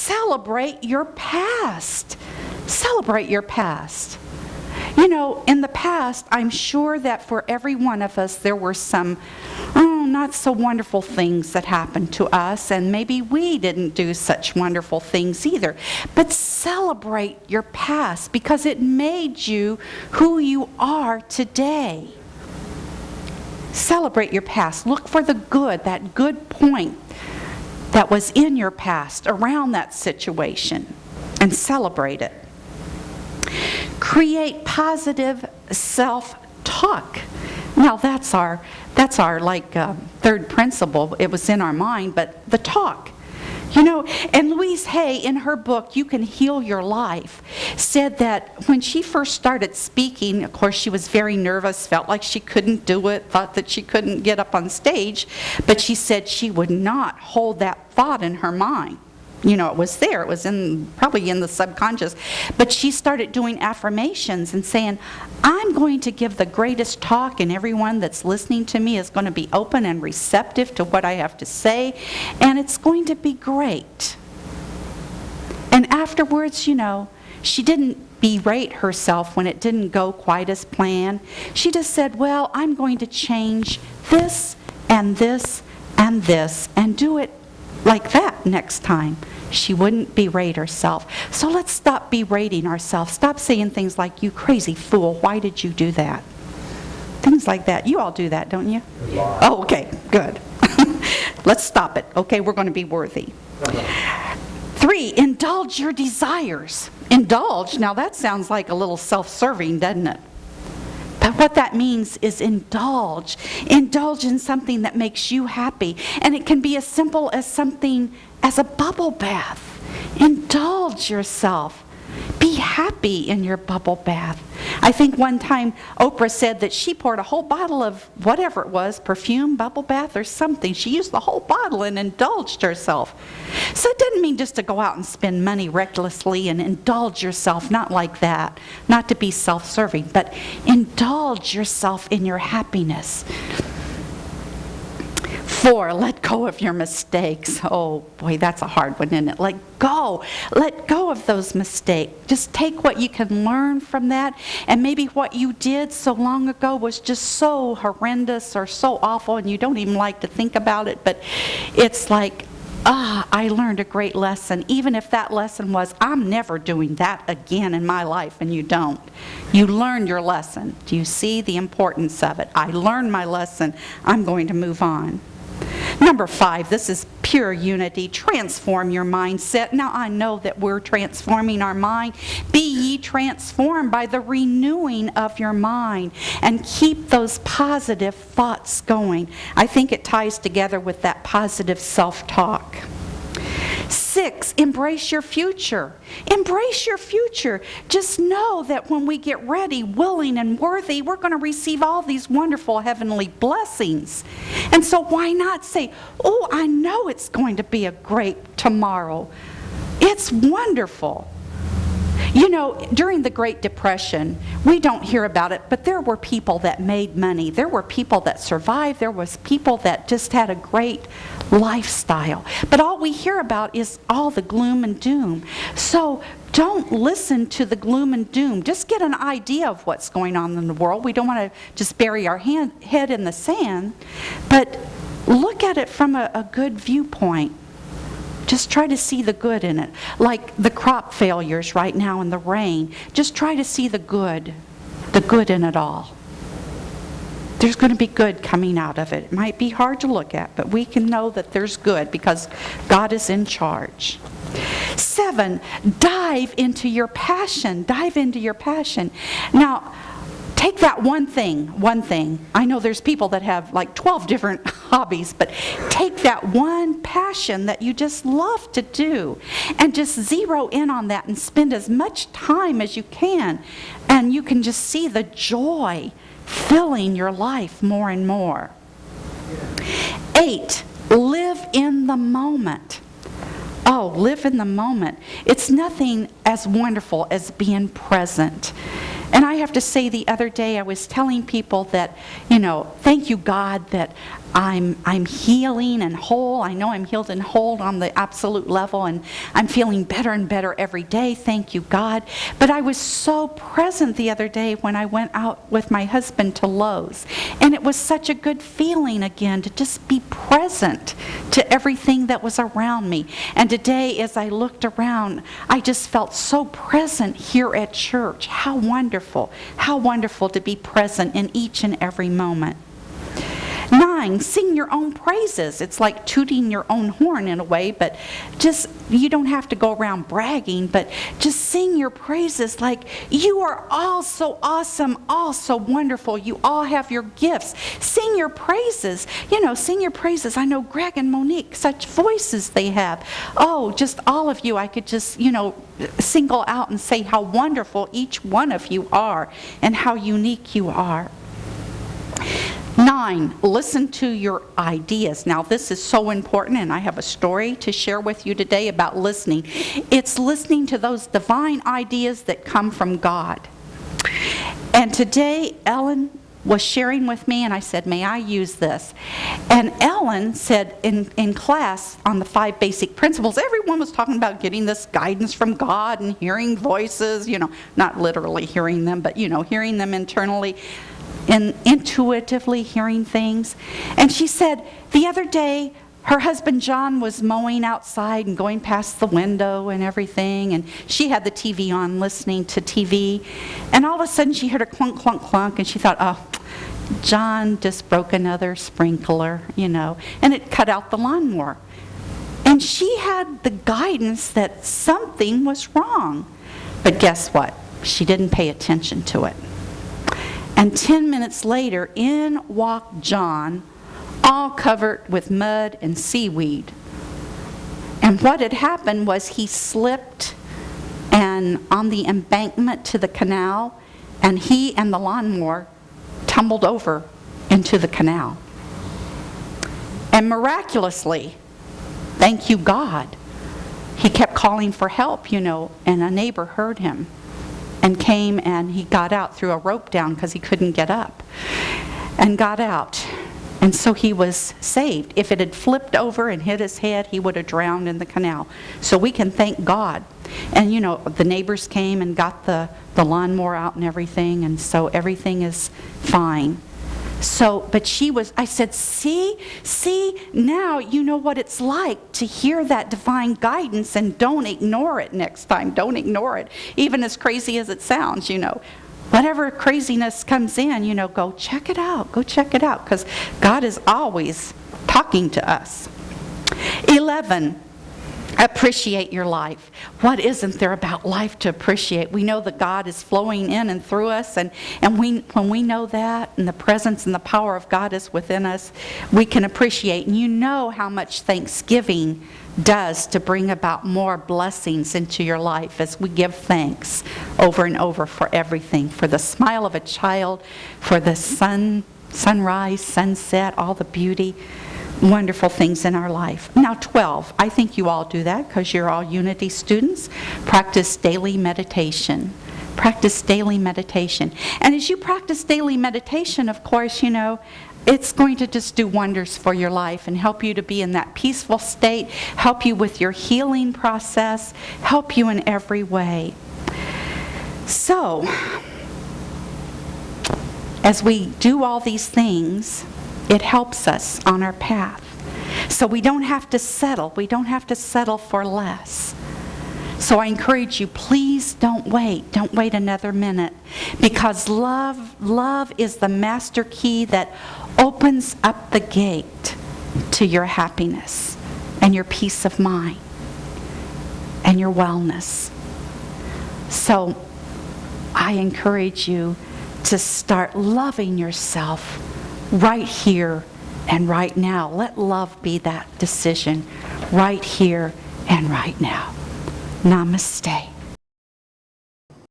celebrate your past. Celebrate your past. You know, in the past, I'm sure that for every one of us, there were some not so wonderful things that happened to us, and maybe we didn't do such wonderful things either. But celebrate your past because it made you who you are today. Celebrate your past. Look for the good, that good point that was in your past around that situation, and celebrate it. Create positive self-talk. Now that's our third principle. It was in our mind, but the talk. You know, and Louise Hay, in her book, You Can Heal Your Life, said that when she first started speaking, of course, she was very nervous, felt like she couldn't do it, thought that she couldn't get up on stage, but she said she would not hold that thought in her mind. You know, it was there. It was probably in the subconscious. But she started doing affirmations and saying, I'm going to give the greatest talk, and everyone that's listening to me is going to be open and receptive to what I have to say, and it's going to be great. And afterwards, you know, she didn't berate herself when it didn't go quite as planned. She just said, well, I'm going to change this and this and this and do it like that next time. She wouldn't berate herself. So let's stop berating ourselves. Stop saying things like, you crazy fool, why did you do that? Things like that. You all do that, don't you? Oh, okay, good. Let's stop it. Okay, we're going to be worthy. 3, indulge your desires. Indulge, now that sounds like a little self-serving, doesn't it? But what that means is indulge. Indulge in something that makes you happy. And it can be as simple as something as a bubble bath. Indulge yourself. Be happy in your bubble bath. I think one time Oprah said that she poured a whole bottle of whatever it was, perfume, bubble bath, or something. She used the whole bottle and indulged herself. So it doesn't mean just to go out and spend money recklessly and indulge yourself, not like that, not to be self-serving, but indulge yourself in your happiness. 4, let go of your mistakes. Oh boy, that's a hard one, isn't it? Let go of those mistakes. Just take what you can learn from that, and maybe what you did so long ago was just so horrendous or so awful and you don't even like to think about it, but it's like, I learned a great lesson, even if that lesson was, I'm never doing that again in my life, and you don't. You learned your lesson. Do you see the importance of it? I learned my lesson. I'm going to move on. Number 5, this is pure unity. Transform your mindset. Now I know that we're transforming our mind. Be ye transformed by the renewing of your mind, and keep those positive thoughts going. I think it ties together with that positive self-talk. 6, embrace your future. Embrace your future. Just know that when we get ready, willing and worthy, we're going to receive all these wonderful heavenly blessings. And so why not say, oh, I know it's going to be a great tomorrow. It's wonderful. You know, during the Great Depression, we don't hear about it, but there were people that made money. There were people that survived. There was people that just had a great lifestyle. But all we hear about is all the gloom and doom. So don't listen to the gloom and doom. Just get an idea of what's going on in the world. We don't want to just bury our head in the sand, but look at it from a good viewpoint. Just try to see the good in it. Like the crop failures right now in the rain. Just try to see the good in it all. There's going to be good coming out of it. It might be hard to look at, but we can know that there's good because God is in charge. 7, dive into your passion. Dive into your passion. Now, take that one thing. I know there's people that have like 12 different hobbies, but take that one passion that you just love to do and just zero in on that and spend as much time as you can. And you can just see the joy filling your life more and more. 8, live in the moment. Oh, live in the moment. It's nothing as wonderful as being present. And I have to say, the other day I was telling people that, thank you, God, that I'm healing and whole. I know I'm healed and whole on the absolute level, and I'm feeling better and better every day. Thank you, God. But I was so present the other day when I went out with my husband to Lowe's. And it was such a good feeling again to just be present to everything that was around me. And today, as I looked around, I just felt so present here at church. How wonderful to be present in each and every moment. 9, sing your own praises. It's like tooting your own horn in a way, but just, you don't have to go around bragging, but just sing your praises like you are all so awesome, all so wonderful. You all have your gifts. Sing your praises. Sing your praises. I know Greg and Monique, such voices they have. Oh, just all of you, I could just, single out and say how wonderful each one of you are and how unique you are. 9, listen to your ideas. Now, this is so important, and I have a story to share with you today about listening. It's listening to those divine ideas that come from God. And today, Ellen was sharing with me, and I said, may I use this? And Ellen said in class on the 5 basic principles, everyone was talking about getting this guidance from God and hearing voices, not literally hearing them, but, hearing them internally. And intuitively hearing things. And she said the other day her husband John was mowing outside and going past the window and everything, and she had the TV on listening to TV, and all of a sudden she heard a clunk, clunk, clunk, and she thought, oh, John just broke another sprinkler, and it cut out the lawnmower. And she had the guidance that something was wrong. But guess what? She didn't pay attention to it. And 10 minutes later, in walked John, all covered with mud and seaweed. And what had happened was he slipped and on the embankment to the canal, and he and the lawnmower tumbled over into the canal. And miraculously, thank you God, he kept calling for help, and a neighbor heard him and came, and he got out, threw a rope down because he couldn't get up, and got out. And so he was saved. If it had flipped over and hit his head, he would have drowned in the canal. So we can thank God. And the neighbors came and got the lawnmower out and everything, and so everything is fine. But I said, see, now you know what it's like to hear that divine guidance, and don't ignore it next time. Don't ignore it. Even as crazy as it sounds, whatever craziness comes in, go check it out. Go check it out, because God is always talking to us. 11, appreciate your life. What isn't there about life to appreciate? We know that God is flowing in and through us, and when we know that, and the presence and the power of God is within us, we can appreciate. And you know how much Thanksgiving does to bring about more blessings into your life as we give thanks over and over for everything, for the smile of a child, for the sunrise, sunset, all the beauty, wonderful things in our life. Now 12, I think you all do that because you're all Unity students. Practice daily meditation. Practice daily meditation. And as you practice daily meditation, of course, it's going to just do wonders for your life and help you to be in that peaceful state, help you with your healing process, help you in every way. So, as we do all these things, it helps us on our path. So we don't have to settle. We don't have to settle for less. So I encourage you, please don't wait. Don't wait another minute. Because love is the master key that opens up the gate to your happiness and your peace of mind and your wellness. So I encourage you to start loving yourself right here and right now. Let love be that decision right here and right now. Namaste.